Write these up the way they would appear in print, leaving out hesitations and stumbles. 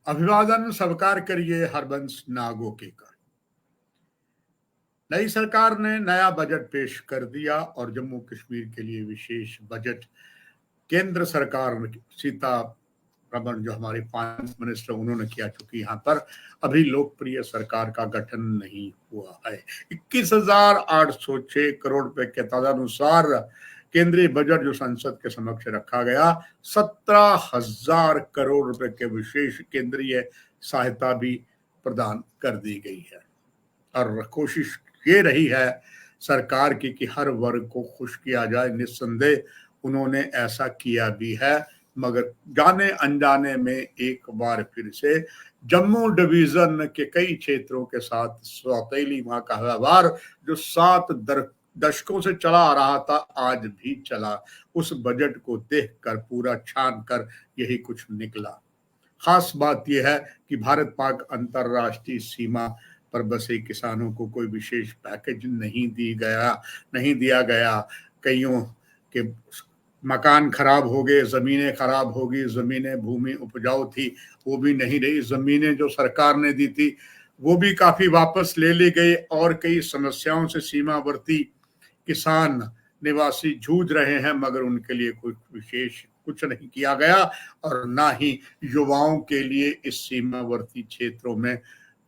अभिवादन स्वीकार करिए हरबंस नागोके का। नई सरकार ने नया बजट पेश कर दिया और जम्मू कश्मीर के लिए विशेष बजट केंद्र सरकार सीतारमण जो हमारे फाइनेंस मिनिस्टर उन्होंने किया, चूंकि यहाँ पर अभी लोकप्रिय सरकार का गठन नहीं हुआ है। 21,806 करोड़ रुपए के तदनुसार केंद्रीय बजट जो संसद के समक्ष रखा गया, 17,000 करोड़ रुपए के विशेष केंद्रीय सहायता भी प्रदान कर दी गई है। और कोशिश ये रही है सरकार की कि हर वर्ग को खुश किया जाए। निस्संदेह उन्होंने ऐसा किया भी है, मगर जाने अनजाने में एक बार फिर से जम्मू डिवीजन के कई क्षेत्रों के साथ सौतेली मां का व्यवहार जो 7 दशकों से चला आ रहा था, आज भी चला। उस बजट को देखकर पूरा छान कर यही कुछ निकला। खास बात यह है कि भारत पाक अंतरराष्ट्रीय सीमा पर बसे किसानों को कोई विशेष पैकेज नहीं दिया गया। कईयों के मकान खराब हो गए, जमीनें खराब हो गई, जमीनें भूमि उपजाऊ थी वो भी नहीं रही, जमीनें जो सरकार ने दी थी वो भी काफी वापस ले ली गई और कई समस्याओं से सीमावर्ती किसान निवासी जूझ रहे हैं, मगर उनके लिए कोई विशेष कुछ नहीं किया गया और ना ही युवाओं के लिए इस सीमावर्ती क्षेत्रों में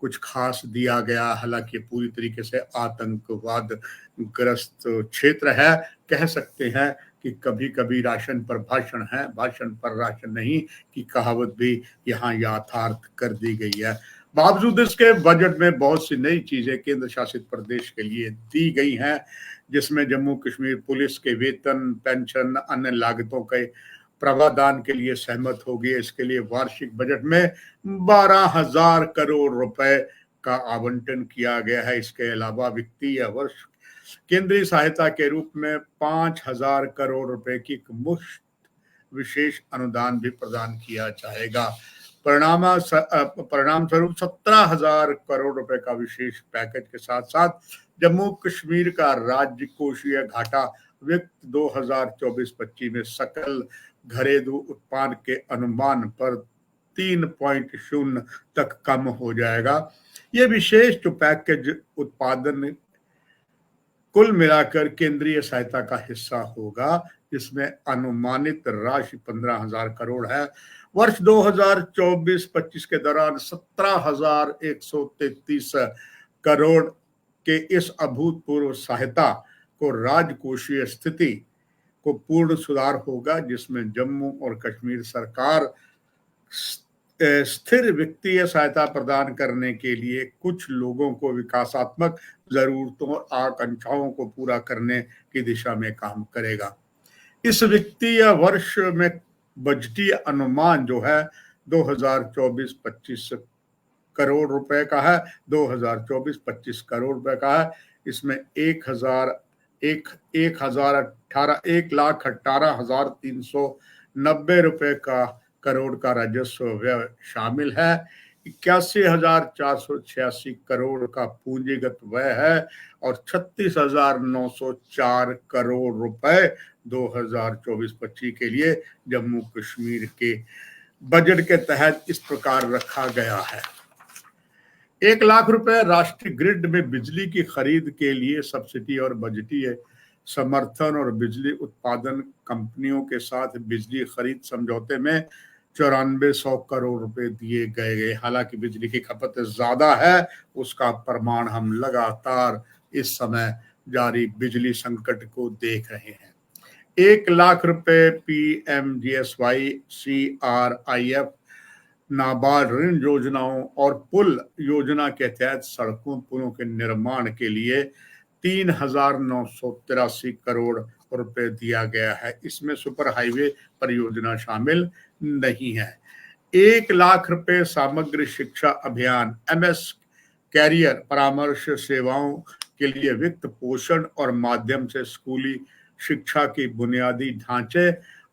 कुछ खास दिया गया। हालांकि पूरी तरीके से आतंकवाद ग्रस्त क्षेत्र है। कह सकते हैं कि कभी कभी राशन पर भाषण है, भाषण पर राशन नहीं की कहावत भी यहाँ यथार्थ कर दी गई है। बावजूद इसके बजट में बहुत सी नई चीजें केंद्र शासित प्रदेश के लिए दी गई हैं, जिसमें जम्मू कश्मीर पुलिस के वेतन, पेंशन, अन्य लागतों के प्रावधान के लिए सहमत हो गई। इसके लिए वार्षिक बजट में 12,000 करोड़ रुपए का आवंटन किया गया है। इसके अलावा वित्तीय वर्ष केंद्रीय सहायता के रूप में 5,000 करोड़ रुपए की मुश्त विशेष अनुदान भी प्रदान किया जाएगा। परिणाम स्वरूप 17,000 करोड़ रुपए का विशेष पैकेज के साथ साथ जम्मू कश्मीर का राज्य कोषीय घाटा वित्त 2024-25 में सकल घरेलू उत्पाद के अनुमान पर 3.0 तक कम हो जाएगा। ये विशेष जो पैकेज उत्पादन कुल मिलाकर केंद्रीय सहायता का हिस्सा होगा, जिसमें अनुमानित राशि 15,000 करोड़ है। वर्ष 2024-25 के दौरान 17,133 करोड़ के इस अभूतपूर्व सहायता को राजकोषीय स्थिति को पूर्ण सुधार होगा, जिसमें जम्मू और कश्मीर सरकार स्थिर वित्तीय सहायता प्रदान करने के लिए कुछ लोगों को विकासात्मक जरूरतों और आकांक्षाओं को पूरा करने की दिशा में काम करेगा। इस वित्तीय वर्ष में बजटीय अनुमान जो है 2024-25 करोड़ रुपए का है, 2024-25 करोड़ रुपए का है। इसमें 1,18,390 रुपए का करोड़ का राजस्व व्यय शामिल है। 81,486 करोड़ का पूंजीगत व्यय है और 36,904 करोड़ रुपए 2024-25 के लिए जम्मू कश्मीर के बजट के तहत इस प्रकार रखा गया है। 1 लाख रुपए राष्ट्रीय ग्रिड में बिजली की खरीद के लिए सब्सिडी और बजटीय समर्थन और बिजली उत्पादन कंपनियों के साथ बिजली खरीद समझौते में 9400 करोड़ रुपए दिए गए। हालांकि बिजली की खपत ज्यादा है, उसका प्रमाण हम लगातार इस समय जारी बिजली संकट को देख रहे हैं। 1 लाख रुपए PMGSY, CRIF, नाबार्ड ऋण योजनाओं और पुल योजना के तहत सड़कों पुलों के निर्माण के लिए 3,983 करोड़ रुपए दिया गया है। इसमें सुपर हाईवे परियोजना शामिल नहीं है। 1 लाख रुपए समग्र शिक्षा अभियान MS कैरियर परामर्श सेवाओं के लिए वित्त पोषण और माध्यम से स्कूली शिक्षा की बुनियादी ढांचे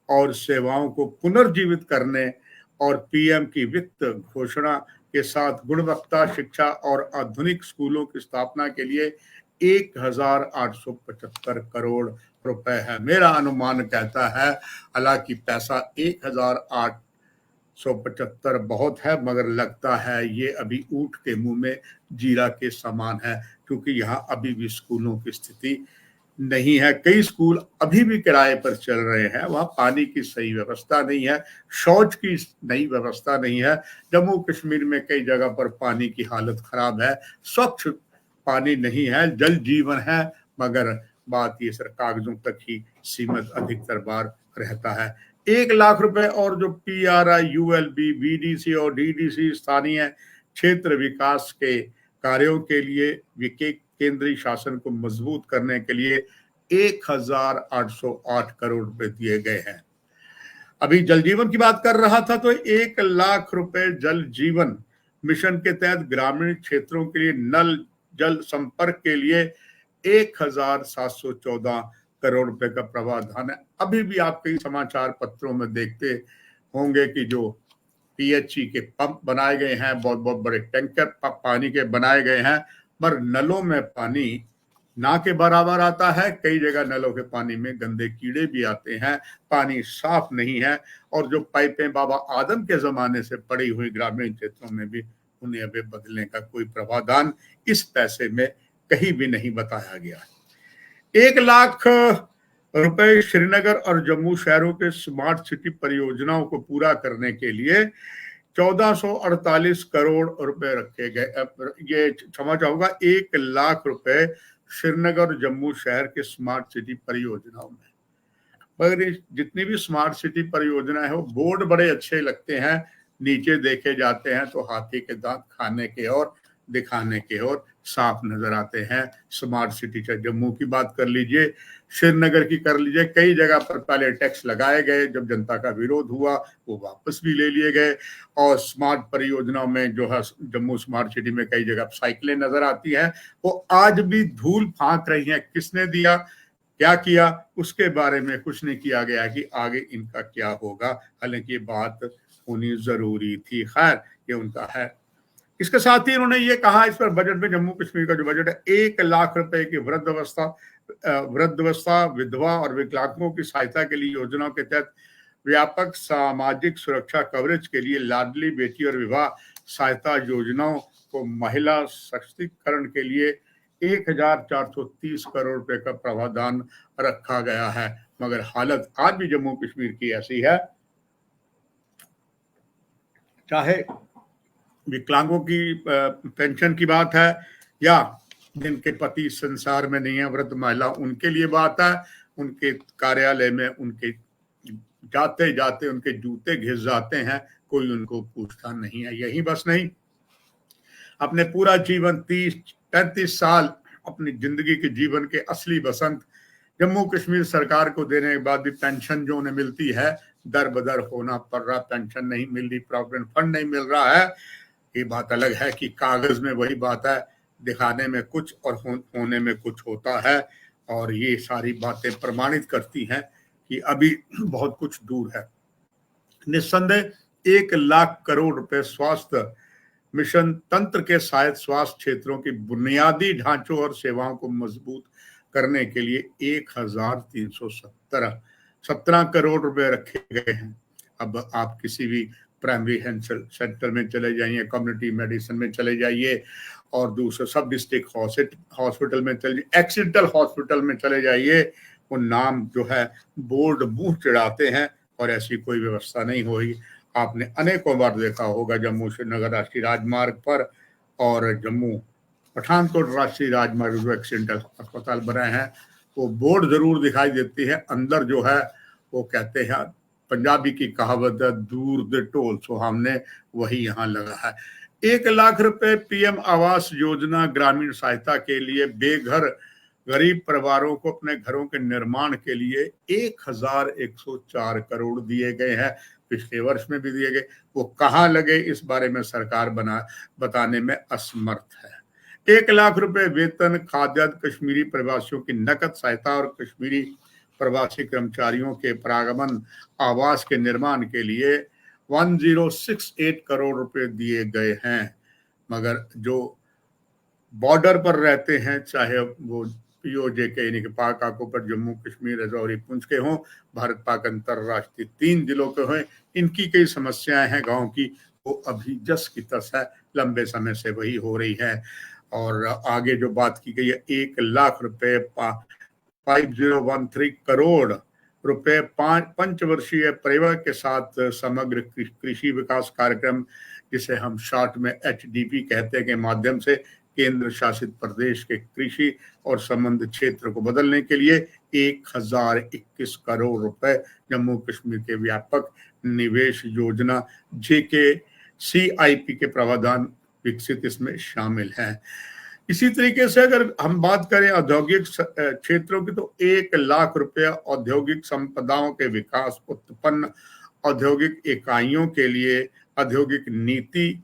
और सेवाओं को पुनर्जीवित करने और PM की वित्त घोषणा के साथ गुणवत्ता शिक्षा और आधुनिक स्कूलों की स्थापना के लिए 1,875 करोड़ रुपए है। मेरा अनुमान कहता है, हालांकि पैसा 1,800 175 बहुत है, मगर लगता है ये अभी ऊंट के मुंह में जीरा के समान है, क्योंकि यहाँ अभी भी स्कूलों की स्थिति नहीं है। कई स्कूल अभी भी किराए पर चल रहे हैं, वहां पानी की सही व्यवस्था नहीं है, शौच की नई व्यवस्था नहीं है। जम्मू कश्मीर में कई जगह पर पानी की हालत खराब है, स्वच्छ पानी नहीं है, जल जीवन है, मगर बात ये सर कागजों तक ही सीमित अधिकतर बार रहता है। 1 लाख रुपए और जो PRI, ULB, BDC और DDC स्थानीय क्षेत्र विकास के कार्यों के लिए केंद्रीय शासन को मजबूत करने के लिए 1808 करोड़ रुपए दिए गए हैं। अभी जल जीवन की बात कर रहा था, तो 1 लाख रुपए जल जीवन मिशन के तहत ग्रामीण क्षेत्रों के लिए नल जल संपर्क के लिए 1714 करोड़ रुपए का प्रावधान है। अभी भी आप कई समाचार पत्रों में देखते होंगे कि जो PHE के पंप बनाए गए हैं, बहुत बहुत बड़े टैंकर पानी के बनाए गए हैं, पर नलों में पानी ना के बराबर आता है। कई जगह नलों के पानी में गंदे कीड़े भी आते हैं, पानी साफ नहीं है, और जो पाइपें बाबा आदम के जमाने से पड़ी हुई ग्रामीण क्षेत्रों में भी, उन्हें अभी बदलने का कोई प्रावधान इस पैसे में कहीं भी नहीं बताया गया है। 1 लाख रुपए श्रीनगर और जम्मू शहरों के स्मार्ट सिटी परियोजनाओं को पूरा करने के लिए 1448 करोड़ रुपए रखे गए। ये क्षमा चाहूंगा, 1 लाख रुपए श्रीनगर और जम्मू शहर के स्मार्ट सिटी परियोजनाओं में। मगर जितनी भी स्मार्ट सिटी परियोजना है, वो बोर्ड बड़े अच्छे लगते हैं, नीचे देखे जाते हैं तो हाथी के दांत खाने के और दिखाने के और साफ नजर आते हैं। स्मार्ट सिटी चाहे जम्मू की बात कर लीजिए, श्रीनगर की कर लीजिए, कई जगह पर पहले टैक्स लगाए गए, जब जनता का विरोध हुआ वो वापस भी ले लिए गए। और स्मार्ट परियोजनाओं में जो है जम्मू स्मार्ट सिटी में कई जगह साइकिलें नजर आती हैं, वो आज भी धूल फांक रही हैं। किसने दिया, क्या किया, उसके बारे में कुछ नहीं किया गया कि आगे इनका क्या होगा। हालांकि ये बात होनी जरूरी थी। खैर, ये उनका है। इसके साथ ही उन्होंने ये कहा इस पर बजट में, जम्मू कश्मीर का जो बजट है, 1 लाख रुपए की वृद्धावस्था, विधवा और विकलांगों की सहायता के लिए योजनाओं के तहत व्यापक सामाजिक सुरक्षा कवरेज के लिए लाडली बेटी और विवाह सहायता योजनाओं को महिला सशक्तिकरण के लिए 1430 करोड़ रुपए का प्रावधान रखा गया है। मगर हालत आज भी जम्मू कश्मीर की ऐसी है, चाहे विकलांगों की पेंशन की बात है या जिनके पति संसार में नहीं है, वृद्ध महिला, उनके लिए बात है। उनके कार्यालय में उनके जाते जाते उनके जूते घिस जाते हैं, कोई उनको पूछता नहीं है। यही बस नहीं, अपने पूरा जीवन 30-35 साल अपनी जिंदगी के जीवन के असली बसंत जम्मू कश्मीर सरकार को देने के बाद भी पेंशन जो उन्हें मिलती है, दर बदर होना पड़ रहा, पेंशन नहीं मिल रही, प्रोविडेंट फंड नहीं मिल रहा है। ये बात अलग है कि कागज में वही बात है, दिखाने में कुछ और होने में कुछ होता है। और ये सारी बातें प्रमाणित करती हैं कि अभी बहुत कुछ दूर है। निस्संदेह 1 लाख करोड़ रुपए स्वास्थ्य मिशन तंत्र के सहायक स्वास्थ्य क्षेत्रों की बुनियादी ढांचों और सेवाओं को मजबूत करने के लिए 1317 करोड़ रुपए रखे गए हैं। अब आप किसी भी प्राइमरी हेल्थ सेंटर में चले जाइए, कम्युनिटी मेडिसिन में चले जाइए, और दूसरे सब डिस्ट्रिक्ट हॉस्पिटल में चले जाइए, एक्सीडेंटल हॉस्पिटल में चले जाइए, वो नाम जो है बोर्ड मुंह चढ़ाते हैं और ऐसी कोई व्यवस्था नहीं हुई। आपने अनेकों बार देखा होगा जम्मू श्रीनगर राष्ट्रीय राजमार्ग पर और जम्मू पठानकोट राष्ट्रीय राजमार्ग जो एक्सीडेंटल अस्पताल बनाए हैं, वो बोर्ड जरूर दिखाई देती है, अंदर जो है वो कहते हैं, पंजाबी की कहावत है, दूर दे ढोल सुहावने, वही यहाँ लगा है। 1 लाख रुपए PM आवास योजना ग्रामीण सहायता के लिए बेघर गरीब परिवारों को अपने घरों के निर्माण के लिए 1104 करोड़ दिए गए हैं। पिछले वर्ष में भी दिए गए, वो कहाँ लगे इस बारे में सरकार बताने में असमर्थ है। 1 लाख रुपए वेतन, खाद्यान्न, कश्मीरी प्रवासियों की नकद सहायता और कश्मीरी प्रवासी कर्मचारियों के प्रागमन आवास के निर्माण के लिए 1068 करोड़ रुपए दिए गए हैं। मगर जो बॉर्डर पर रहते हैं, चाहे वो पीओजे के यानी कि पाक ऑक्यूपाइड जम्मू कश्मीर राजौरी पुंछ के हों, भारत पाक अंतर्राष्ट्रीय 3 जिलों के हों, इनकी कई समस्याएं हैं गांव की, वो अभी जस की तस है, लंबे समय से वही हो रही है। और आगे जो बात की गई है 1,00,000 रुपए 5013 करोड़ रुपए पंचवर्षीय परिवार के साथ समग्र कृषि विकास कार्यक्रम, जिसे हम शॉर्ट में HDP कहते हैं, के माध्यम से केंद्र शासित प्रदेश के कृषि और संबंध क्षेत्र को बदलने के लिए 1021 करोड़ रुपए जम्मू कश्मीर के व्यापक निवेश योजना JKCIP के प्रावधान विकसित इसमें शामिल है। इसी तरीके से अगर हम बात करें औद्योगिक क्षेत्रों की, तो 1,00,000 रुपया औद्योगिक संपदाओं के विकास, उत्पन्न औद्योगिक इकाइयों के लिए औद्योगिक नीति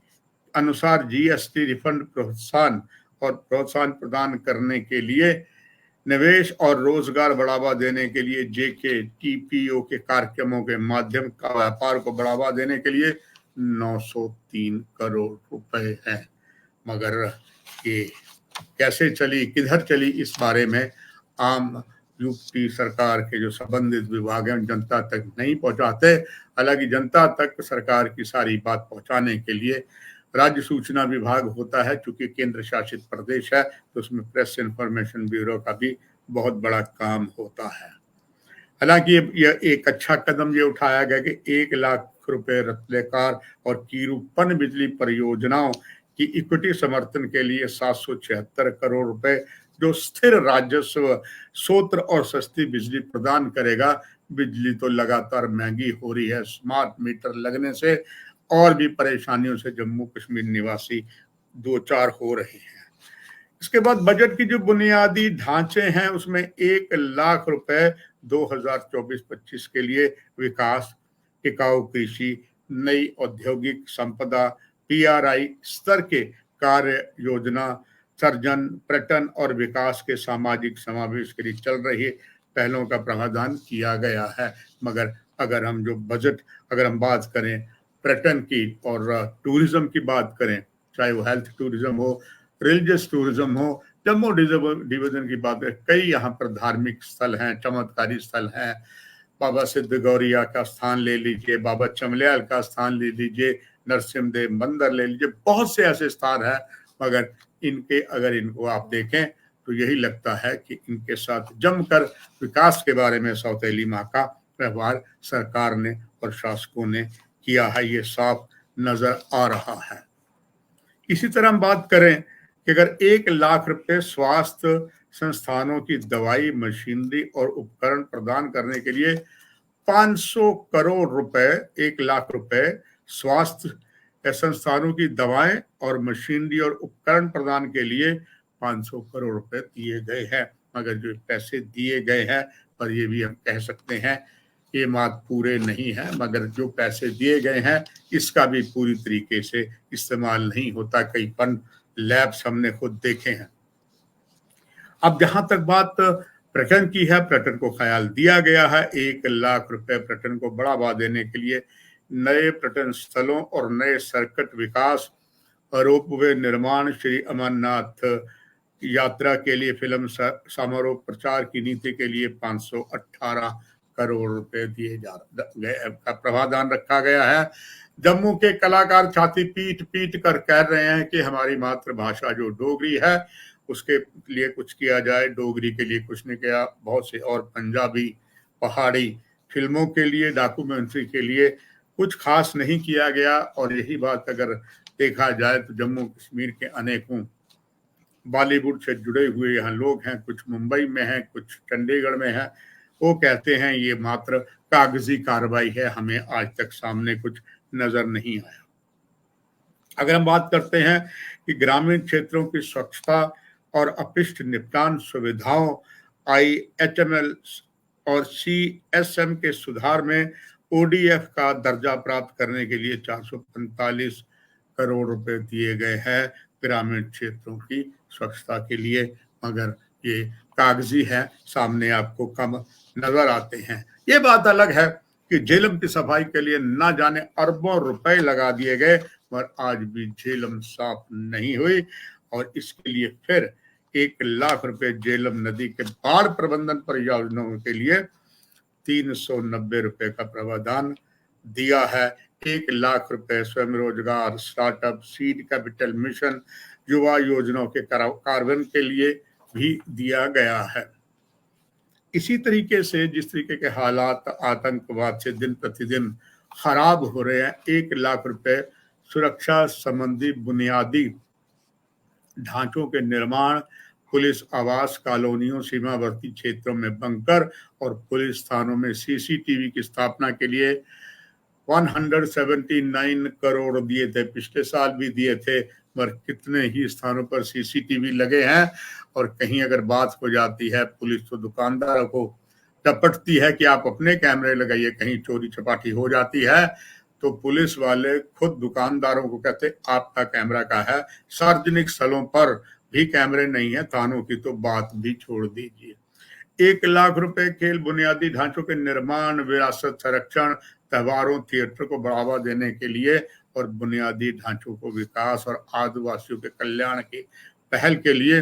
अनुसार GST रिफंड प्रोत्साहन प्रदान करने के लिए, निवेश और रोजगार बढ़ावा देने के लिए JKTPO के कार्यक्रमों के माध्यम का व्यापार को बढ़ावा देने के लिए 903 करोड़ रुपए है। मगर ये कैसे चली, किधर चली, इस बारे में आम यूपी सरकार के जो संबंधित विभाग हैं जनता तक नहीं पहुंचाते। हालांकि जनता तक सरकार की सारी बात पहुंचाने के लिए राज्य सूचना विभाग होता है, चूंकि केंद्र शासित प्रदेश है तो उसमें प्रेस इंफॉर्मेशन ब्यूरो का भी बहुत बड़ा काम होता है। हालांकि यह एक अच्छा कदम ये उठाया गया कि 1,00,000 रुपए रत्लेकार और कीरू पन बिजली परियोजनाओं की इक्विटी समर्थन के लिए 776 करोड़ रुपए जो स्थिर राजस्व स्रोत और सस्ती बिजली प्रदान करेगा। बिजली तो लगातार महंगी हो रही है, स्मार्ट मीटर लगने से और भी परेशानियों से जम्मू कश्मीर निवासी दो चार हो रहे हैं। इसके बाद बजट की जो बुनियादी ढांचे हैं उसमें 1,00,000 रुपए 2024-25 के लिए विकास, टिकाऊ कृषि, नई औद्योगिक संपदा, PRI स्तर के कार्य योजना सर्जन, पर्यटन और विकास के सामाजिक समावेश के लिए चल रही पहलों का प्रावधान किया गया है। मगर अगर हम जो बजट अगर हम बात करें पर्यटन की और टूरिज्म की बात करें, चाहे वो हेल्थ टूरिज्म हो, रिलीजियस टूरिज्म हो, जम्मू डिवीजन की बात करें, कई यहाँ पर धार्मिक स्थल हैं, चमत्कारी स्थल हैं। बाबा सिद्ध गौरिया का स्थान ले लीजिए, बाबा चमलियाल का स्थान ले लीजिए, नरसिम्हदेव मंदिर ले लीजिए, बहुत से ऐसे स्थान हैं। मगर इनको आप देखें तो यही लगता है कि इनके साथ जमकर विकास के बारे में सौतेली माँ का व्यवहार सरकार ने और शासकों ने किया है, ये साफ नजर आ रहा है। इसी तरह हम बात करें कि अगर 1,00,000 रुपए स्वास्थ्य संस्थानों की दवाई, मशीनरी और उपकरण प्रदान करने के लिए 500 करोड़ रुपए, 1,00,000 रुपए स्वास्थ्य संस्थानों की दवाएं और मशीनरी और उपकरण प्रदान के लिए 500 करोड़ रुपए दिए गए हैं। मगर जो पैसे दिए गए हैं, पर ये भी हम कह सकते हैं ये बात पूरे नहीं है, मगर जो पैसे दिए गए हैं इसका भी पूरी तरीके से इस्तेमाल नहीं होता। कई फंड लैब्स हमने खुद देखे हैं। अब जहां तक बात पर्यटन की है, पर्यटन को ख्याल दिया गया है 1,00,000 रुपए पर्यटन को बढ़ावा देने के लिए, नए पर्यटन स्थलों और नए सर्किट विकास, रोपवे निर्माण, श्री अमरनाथ यात्रा के लिए फिल्म समारोह प्रचार की नीति के लिए 518 करोड़ रुपए दिए जा गए का प्रावधान रखा गया है। जम्मू के कलाकार छाती पीट पीट कर कह रहे हैं कि हमारी मातृभाषा जो डोगरी है उसके लिए कुछ किया जाए, डोगरी के लिए कुछ नहीं किया। बहुत से और पंजाबी पहाड़ी फिल्मों के लिए, डॉक्यूमेंट्री के लिए कुछ खास नहीं किया गया। और यही बात अगर देखा जाए तो जम्मू कश्मीर के अनेकों बॉलीवुड से जुड़े हुए यहाँ लोग हैं, कुछ मुंबई में हैं, कुछ चंडीगढ़ में हैं, वो कहते हैं ये मात्र कागजी कार्रवाई है, हमें आज तक सामने कुछ नजर नहीं आया। अगर हम बात करते हैं कि ग्रामीण क्षेत्रों की स्वच्छता और अपशिष्ट निपटान सुविधाओं, IHML और CSM के सुधार में ODF का दर्जा प्राप्त करने के लिए 445 करोड़ रुपए दिए गए हैं ग्रामीण क्षेत्रों की स्वच्छता के लिए। मगर ये कागजी है, सामने आपको कम नजर आते हैं। ये बात अलग है कि झेलम की सफाई के लिए ना जाने अरबों रुपए लगा दिए गए, पर आज भी झेलम साफ नहीं हुई। और इसके लिए फिर 1 लाख रुपए झेलम नदी के बाढ़ प्रबंधन परियोजनाओं के लिए 390 रुपए का प्रावधान दिया है। 1 लाख रुपए स्वयं रोजगार, स्टार्टअप, सीड कैपिटल मिशन, युवा योजनाओं के कार्यान्वयन के लिए भी दिया गया है। इसी तरीके से जिस तरीके के हालात आतंकवाद से दिन प्रतिदिन खराब हो रहे हैं, 1 लाख रुपए सुरक्षा संबंधी बुनियादी ढांचों के निर्माण, पुलिस आवास कॉलोनियों, सीमावर्ती क्षेत्रों में बंकर और पुलिस थानों में सीसीटीवी की स्थापना के लिए 179 करोड़ दिए थे। पिछले साल भी दिए थे, पर कितने ही स्थानों पर सीसीटीवी लगे हैं। और कहीं अगर बात हो जाती है, पुलिस तो दुकानदारों को टपटती है कि आप अपने कैमरे लगाइए, कहीं चोरी चपाटी हो जाती है तो पुलिस वाले खुद दुकानदारों को कहते आपका कैमरा का है। सार्वजनिक स्थलों पर भी कैमरे नहीं है, थानों की तो बात भी छोड़ दीजिए। 1 लाख रुपए खेल बुनियादी ढांचों के निर्माण, विरासत संरक्षण, त्योहारों, थिएटर को बढ़ावा देने के लिए और बुनियादी ढांचों को विकास और आदिवासियों के कल्याण की पहल के लिए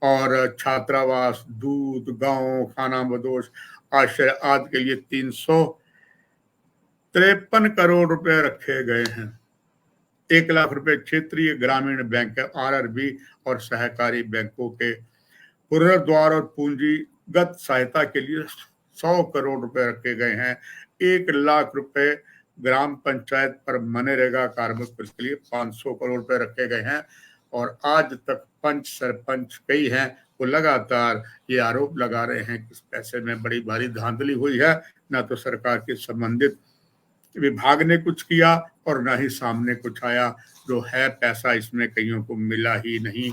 और छात्रावास, दूध, गांव, खाना बदोश, आश्रय आदि के लिए 353 करोड़ रुपए रखे गए हैं। 1 लाख रुपए क्षेत्रीय ग्रामीण बैंक, आरआरबी और सहकारी बैंकों के पुनरुद्धार और पूंजीगत सहायता के लिए 100 करोड़ रुपए रखे गए हैं। 1 लाख रुपए ग्राम पंचायत पर मनरेगा कार्मिक के लिए 500 करोड़ रुपए रखे गए हैं। और आज तक पंच सरपंच कई हैं, वो लगातार ये आरोप लगा रहे हैं कि इस पैसे में बड़ी भारी धांधली हुई है, ना तो सरकार के संबंधित विभाग ने कुछ किया और ना ही सामने कुछ आया। जो है पैसा इसमें कईयों को मिला ही नहीं।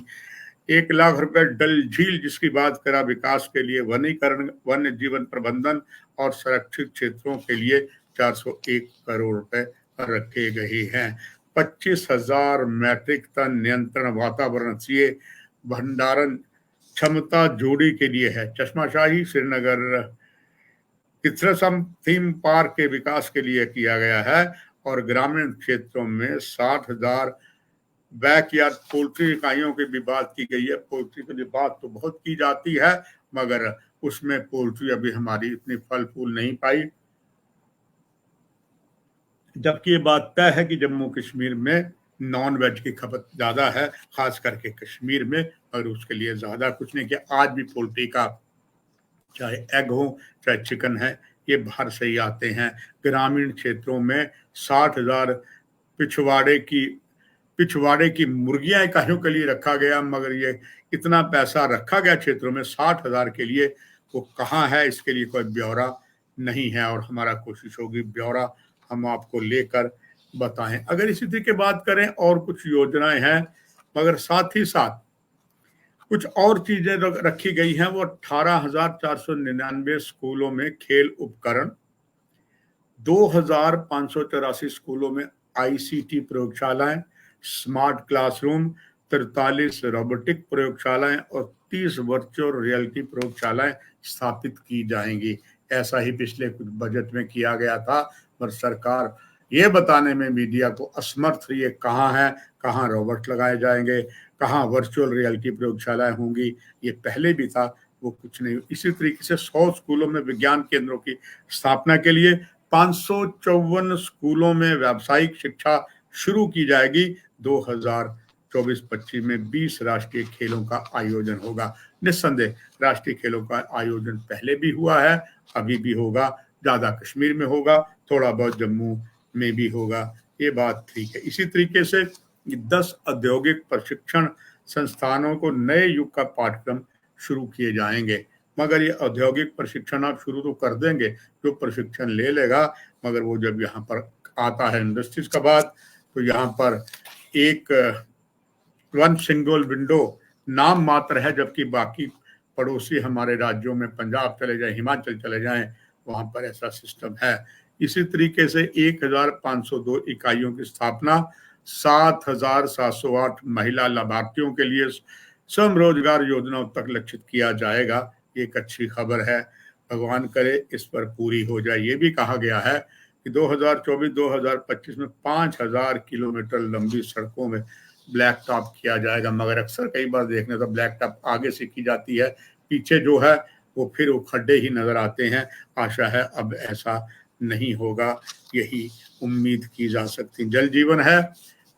1 लाख रुपए डल झील जिसकी बात करा, विकास के लिए वनीकरण, वन्य जीवन प्रबंधन और संरक्षित क्षेत्रों के लिए 401 करोड़ रुपए रखे गए हैं। 25,000 मैट्रिक टन नियंत्रण वातावरण सीए भंडारण क्षमता जोड़ी के लिए है। चश्माशाही श्रीनगर किथरसम थीम पार्क के विकास के लिए किया गया है। और ग्रामीण क्षेत्रों में 60,000 बैकयार्ड पोल्ट्री इकाइयों की भी बात की गई है। पोल्ट्री की बात तो बहुत की जाती है, मगर उसमें पोल्ट्री अभी हमारी इतनी फल फूल नहीं पाई। जबकि ये बात तय है कि जम्मू कश्मीर में नॉन वेज की खपत ज्यादा है, खास करके कश्मीर में, और उसके लिए ज्यादा कुछ नहीं किया। आज भी पोल्ट्री का चाहे एग हो चाहे चिकन है, ये बाहर से ही आते हैं। ग्रामीण क्षेत्रों में 60,000 पिछवाड़े की मुर्गियां इकाइयों के लिए रखा गया, मगर ये इतना पैसा रखा गया क्षेत्रों में 60,000 के लिए, वो कहाँ है इसके लिए कोई ब्यौरा नहीं है। और हमारा कोशिश होगी ब्यौरा हम आपको लेकर बताएं। अगर इसी तरीके बात करें, और कुछ योजनाएं हैं, मगर साथ ही साथ कुछ और चीजें रखी गई हैं। वो 18,499 स्कूलों में खेल उपकरण, 2,584 स्कूलों में आईसीटी प्रयोगशालाएं, स्मार्ट क्लासरूम, 43 रोबोटिक प्रयोगशालाएं और 30 वर्चुअल रियलिटी प्रयोगशालाएं स्थापित की जाएंगी। ऐसा ही पिछले कुछ बजट में किया गया था, पर सरकार ये बताने में मीडिया को असमर्थ रही है कहाँ है, कहाँ रोबोट लगाए जाएंगे, कहाँ वर्चुअल रियलिटी प्रयोगशालाएं होंगी। ये पहले भी था, वो कुछ नहीं। इसी तरीके से 100 स्कूलों में विज्ञान केंद्रों की स्थापना के लिए 554 स्कूलों में व्यावसायिक शिक्षा शुरू की जाएगी। 2024-25 में 20 राष्ट्रीय खेलों का आयोजन होगा। निस्संदेह राष्ट्रीय खेलों का आयोजन पहले भी हुआ है, अभी भी होगा। ज्यादा कश्मीर में होगा, थोड़ा बहुत जम्मू में भी होगा, ये बात ठीक है। इसी तरीके से 10 औद्योगिक प्रशिक्षण संस्थानों को नए युग का पाठ्यक्रम शुरू किए जाएंगे। मगर ये औद्योगिक प्रशिक्षण आप शुरू तो कर देंगे, जो प्रशिक्षण ले लेगा, मगर वो जब यहाँ पर आता है इंडस्ट्रीज का बात, तो यहाँ पर एक वन सिंगल विंडो नाम मात्र है, जबकि बाकी पड़ोसी हमारे राज्यों में पंजाब चले जाएं, हिमाचल चले जाएं, वहां पर ऐसा सिस्टम है। इसी तरीके से 1,502 इकाइयों की स्थापना, 7,708 महिला लाभार्थियों के लिए स्वयं रोजगार योजनाओं तक लक्षित किया जाएगा। एक अच्छी खबर है, भगवान करे इस पर पूरी हो जाए। ये भी कहा गया है कि 2024-2025 में 5,000 किलोमीटर लंबी सड़कों में ब्लैक टॉप किया जाएगा, मगर अक्सर कई बार देखने तो ब्लैक टॉप आगे से की जाती है, पीछे जो है वो फिर वो खड्डे ही नजर आते हैं। आशा है अब ऐसा नहीं होगा, यही उम्मीद की जा सकती। जल जीवन है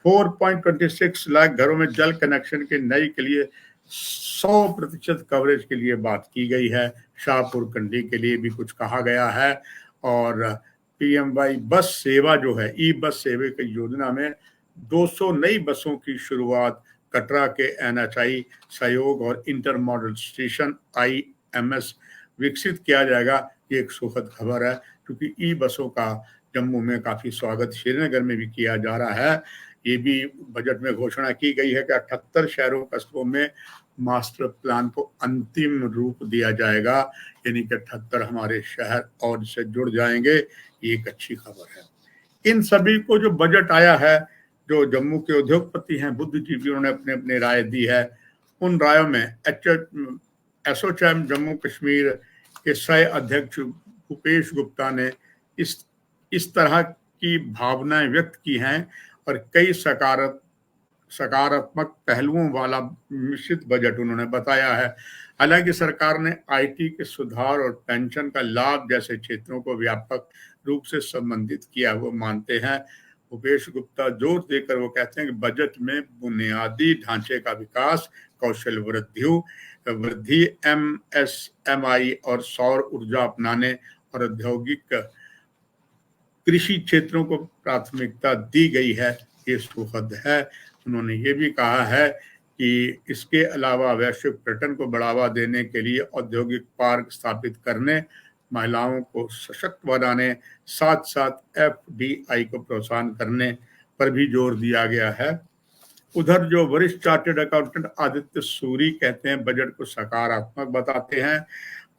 4.26 लाख घरों में जल कनेक्शन के नई के लिए 100% कवरेज के लिए बात की गई है। शाहपुर कंडी के लिए भी कुछ कहा गया है। और पीएमवाई बस सेवा जो है, ई बस सेवा की योजना में 200 नई बसों की शुरुआत कटरा के एनएचआई सहयोग और इंटर मॉडल स्टेशन IMS विकसित किया जाएगा। ये एक सुखद खबर है, क्योंकि ई बसों का जम्मू में काफी स्वागत श्रीनगर में भी किया जा रहा है। ये भी बजट में घोषणा की गई है कि 78 शहरों कस्बों में मास्टर प्लान को अंतिम रूप दिया जाएगा, यानी कि 78 हमारे शहर और इससे जुड़ जाएंगे। ये एक अच्छी खबर है। इन सभी को जो बजट आया है, जो जम्मू के उद्योगपति हैं, बुद्धिजीवी, उन्होंने अपने अपने राय दी है। उन रायों में एसोचैम जम्मू कश्मीर के सह अध्यक्ष भूपेश गुप्ता ने इस तरह की भावनाएं व्यक्त की हैं और कई सकारात्मक पहलुओं वाला मिश्रित बजट उन्होंने बताया है। हालांकि सरकार ने IT के सुधार और पेंशन का लाभ जैसे क्षेत्रों को व्यापक रूप से संबंधित किया, वो मानते हैं। भूपेश गुप्ता जोर देकर वो कहते हैं कि बजट में बुनियादी ढांचे का विकास, कौशल वृद्धि, MSMI और सौर ऊर्जा अपनाने और औद्योगिक कृषि क्षेत्रों को प्राथमिकता दी गई है। ये सुखद है। उन्होंने ये भी कहा है कि इसके अलावा वैश्विक पर्यटन को बढ़ावा देने के लिए औद्योगिक पार्क स्थापित करने, महिलाओं को सशक्त बनाने, साथ साथ FDI को प्रोत्साहन करने पर भी जोर दिया गया है। उधर जो वरिष्ठ चार्टर्ड अकाउंटेंट आदित्य सूरी कहते हैं बजट को सकारात्मक बताते हैं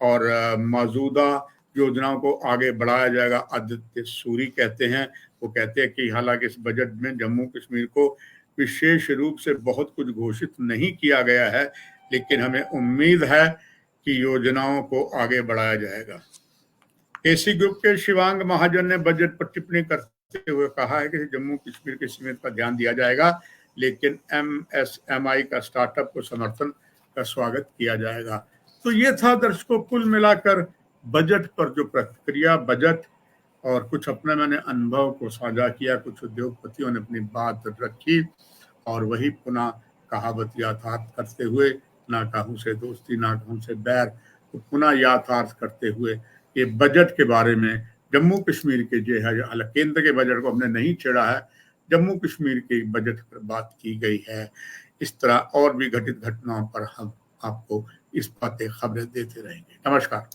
और मौजूदा योजनाओं को आगे बढ़ाया जाएगा। आदित्य सूरी कहते हैं, वो कहते हैं कि हालांकि इस बजट में जम्मू कश्मीर को विशेष रूप से बहुत कुछ घोषित नहीं किया गया है, लेकिन हमें उम्मीद है कि योजनाओं को आगे बढ़ाया जाएगा। AC ग्रुप के शिवांग महाजन ने बजट पर टिप्पणी करते हुए कहा है कि जम्मू कश्मीर की सीमित पर ध्यान दिया जाएगा, लेकिन MSMI का स्टार्टअप को समर्थन का स्वागत किया जाएगा। तो ये था दर्शकों कुल मिलाकर बजट पर जो प्रतिक्रिया, बजट और कुछ अपने मैंने अनुभव को साझा किया, कुछ उद्योगपतियों ने अपनी बात रखी और वही पुनः कहावत यथार्थ करते हुए, ना कहूं से दोस्ती ना कहूं से बैर, तो पुनः यथार्थ करते हुए ये बजट के बारे में जम्मू कश्मीर के जो है, हालांकि केंद्र के बजट को हमने नहीं छेड़ा है, जम्मू कश्मीर के बजट पर बात की गई है। इस तरह और भी घटित घटनाओं पर हम आपको इस बातें खबरें देते रहेंगे। नमस्कार।